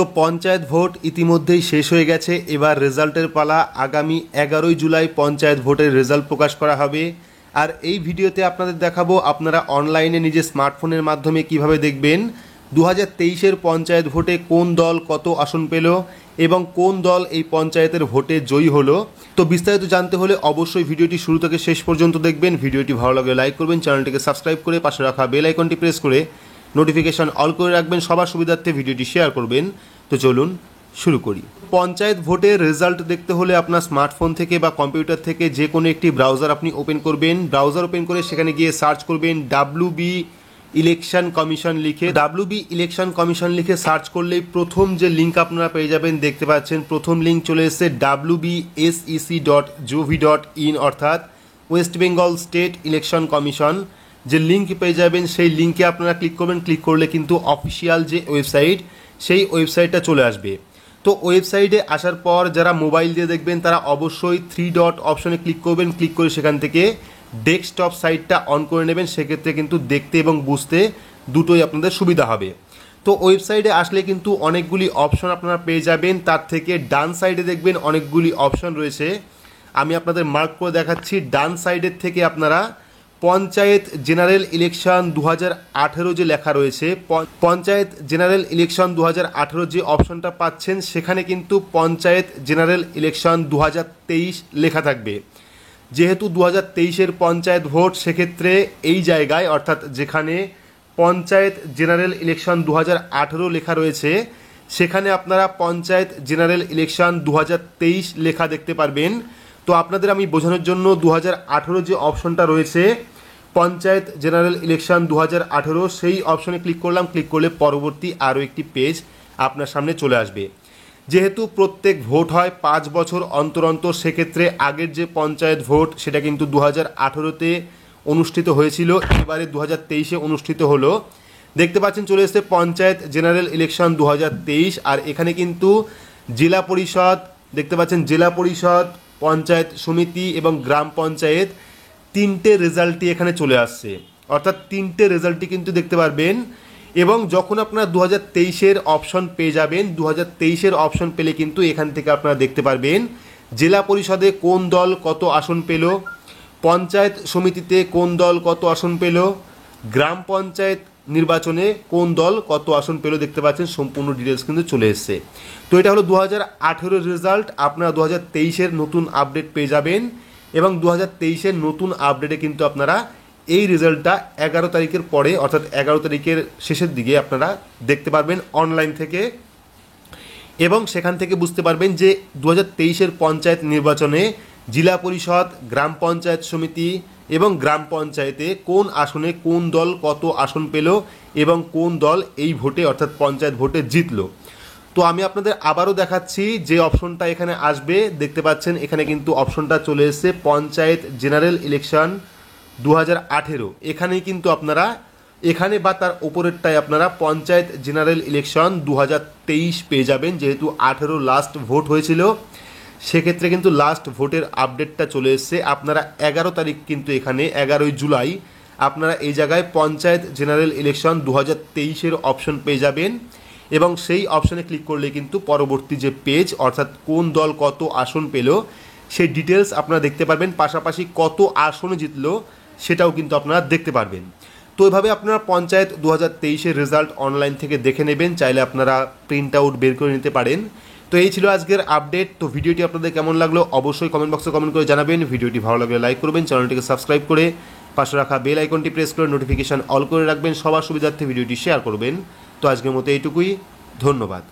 তো পঞ্চায়েত ভোট ইতিমধ্যেই শেষ হয়ে গেছে। এবার রেজাল্টের পালা। আগামী 11ই জুলাই পঞ্চায়েত ভোটের রেজাল্ট প্রকাশ করা হবে। আর এই ভিডিওতে আপনাদের দেখাবো আপনারা অনলাইনে নিজের স্মার্টফোনের মাধ্যমে কিভাবে দেখবেন 2023-এর পঞ্চায়েত ভোটে কোন দল কত আসন পেল এবং কোন দল এই পঞ্চায়েতের ভোটে জয়ী হলো। তো বিস্তারিত জানতে হলে অবশ্যই ভিডিওটি শুরু থেকে শেষ পর্যন্ত দেখবেন। ভিডিওটি ভালো লাগলে লাইক করবেন, চ্যানেলটিকে সাবস্ক্রাইব করে পাশে রাখা বেল আইকনটি প্রেস করে নোটিফিকেশন অল করে রাখবেন। সবার সুবিধার্থে ভিডিওটি শেয়ার করবেন। তো চলুন শুরু করি। পঞ্চায়েত ভোটের রেজাল্ট দেখতে হলে আপনার স্মার্টফোন থেকে বা কম্পিউটার থেকে যে কোনো একটি ব্রাউজার আপনি ওপেন করবেন। ব্রাউজার ওপেন করে সেখানে গিয়ে সার্চ করবেন WB ইলেকশন কমিশন লিখে। WB ইলেকশন কমিশন লিখে সার্চ করলেই প্রথম যে লিঙ্ক আপনারা পেয়ে যাবেন, দেখতে পাচ্ছেন প্রথম লিঙ্ক চলে এসেছে wbsec.gov.in অর্থাৎ West Bengal state election commission. যে লিঙ্ক পেয়ে যাবেন সেই লিঙ্কে আপনারা ক্লিক করবেন। ক্লিক করলে কিন্তু অফিসিয়াল যে ওয়েবসাইট সেই ওয়েবসাইটটা চলে আসবে। তো ওয়েবসাইটে আসার পর যারা মোবাইল দিয়ে দেখবেন তারা অবশ্যই 3 ডট অপশনে ক্লিক করবেন। ক্লিক করে সেখান থেকে ডেস্কটপ সাইটটা অন করে নেবেন। সেক্ষেত্রে কিন্তু দেখতে এবং বুঝতে দুটোই আপনাদের সুবিধা হবে। তো ওয়েবসাইটে আসলে কিন্তু অনেকগুলি অপশন আপনারা পেয়ে যাবেন। তার থেকে ডান সাইডে দেখবেন অনেকগুলি অপশন রয়েছে। আমি আপনাদের মার্ক করে দেখাচ্ছি। ডান সাইডের থেকে আপনারা পঞ্চায়েত জেনারেল ইলেকশন 2018 যে লেখা রয়েছে, পঞ্চায়েত জেনারেল ইলেকশন 2018 যে অপশনটা পাচ্ছেন সেখানে কিন্তু পঞ্চায়েত জেনারেল ইলেকশন 2023 লেখা থাকবে। যেহেতু 2023-এর পঞ্চায়েত ভোট, সেক্ষেত্রে এই জায়গায় অর্থাৎ যেখানে পঞ্চায়েত জেনারেল ইলেকশন 2018 লেখা রয়েছে সেখানে আপনারা পঞ্চায়েত জেনারেল ইলেকশন 2023 লেখা দেখতে পারবেন। তো আপনাদের আমি বোঝানোর জন্য 2018 যে অপশনটা রয়েছে পঞ্চায়েত জেনারেল ইলেকশন 2018 সেই অপশনে ক্লিক করলাম। ক্লিক করলে পরবর্তী আরও একটি পেজ আপনার সামনে চলে আসবে। যেহেতু প্রত্যেক ভোট হয় 5 বছর অন্তর অন্তর, সেক্ষেত্রে আগের যে পঞ্চায়েত ভোট সেটা কিন্তু 2018-তে অনুষ্ঠিত হয়েছিল, এবারে 2023-এ অনুষ্ঠিত হলো। দেখতে পাচ্ছেন চলে এসেছে পঞ্চায়েত জেনারেল ইলেকশন 2023। আর এখানে কিন্তু জেলা পরিষদ দেখতে পাচ্ছেন, জেলা পরিষদ, পঞ্চায়েত সমিতি এবং গ্রাম পঞ্চায়েত তিনটে রেজাল্টই এখানে চলে আসছে। অর্থাৎ তিনটে রেজাল্টই কিন্তু দেখতে পারবেন। এবং যখন আপনারা 2023-এর অপশন পেয়ে যাবেন, 2023-এর অপশন পেলে কিন্তু এখান থেকে আপনারা দেখতে পারবেন জেলা পরিষদে কোন দল কত আসন পেল, পঞ্চায়েত সমিতিতে কোন দল কত আসন পেল, গ্রাম পঞ্চায়েত নির্বাচনে কোন দল কত আসন পেল। দেখতে পাচ্ছেন সম্পূর্ণ ডিটেলস কিন্তু চলে এসছে। তো এটা হলো 2018-এর রেজাল্ট। আপনারা 2023-এর নতুন আপডেট পেয়ে যাবেন এবং 2023-এর নতুন আপডেটে কিন্তু আপনারা এই রেজাল্টটা 11 তারিখের পরে অর্থাৎ 11 তারিখের শেষের দিকে আপনারা দেখতে পারবেন অনলাইন থেকে। এবং সেখান থেকে বুঝতে পারবেন যে 2023-এর পঞ্চায়েত নির্বাচনে জেলা পরিষদ, গ্রাম পঞ্চায়েত সমিতি এবং গ্রাম পঞ্চায়েতে কোন আসনে কোন দল কত আসন পেল এবং কোন দল এই ভোটে অর্থাৎ পঞ্চায়েত ভোটে জিতলো। তো আমি আপনাদের আবারও দেখাচ্ছি যে অপশনটা এখানে আসবে। দেখতে পাচ্ছেন এখানে কিন্তু অপশনটা চলে এসেছে পঞ্চায়েত জেনারেল ইলেকশন 2018। এখানেই কিন্তু আপনারা এখানে বা তার ওপরেরটায় আপনারা পঞ্চায়েত জেনারেল ইলেকশন 2023 পেয়ে যাবেন। যেহেতু 18 লাস্ট ভোট হয়েছিল, সেক্ষেত্রে কিন্তু লাস্ট ভোটের আপডেটটা চলে এসছে। আপনারা 11 তারিখ কিন্তু এখানে 11ই জুলাই আপনারা এই জায়গায় পঞ্চায়েত জেনারেল ইলেকশন 2023-এর অপশন পেয়ে যাবেন এবং সেই অপশনে ক্লিক করলে কিন্তু পরবর্তী যে পেজ অর্থাৎ কোন দল কত আসন পেল সেই ডিটেলস আপনারা দেখতে পারবেন। পাশাপাশি কত আসনে জিতলো সেটাও কিন্তু আপনারা দেখতে পারবেন। তো এভাবে আপনারা পঞ্চায়েত 2023-এর রেজাল্ট অনলাইন থেকে দেখে নেবেন। চাইলে আপনারা প্রিন্ট আউট বের করে নিতে পারেন। তো এই ছিল আজকের আপডেট। তো ভিডিওটি আপনাদের কেমন লাগলো অবশ্যই কমেন্ট বক্সে কমেন্ট করে জানাবেন। ভিডিওটি ভালো লাগলে লাইক করবেন, চ্যানেলটিকে সাবস্ক্রাইব করে পাশে রাখা বেল আইকনটি প্রেস করে নোটিফিকেশন অল করে রাখবেন। সবার সুবিধার্থে ভিডিওটি শেয়ার করবেন। তো আজকের মতো এইটুকুই, ধন্যবাদ।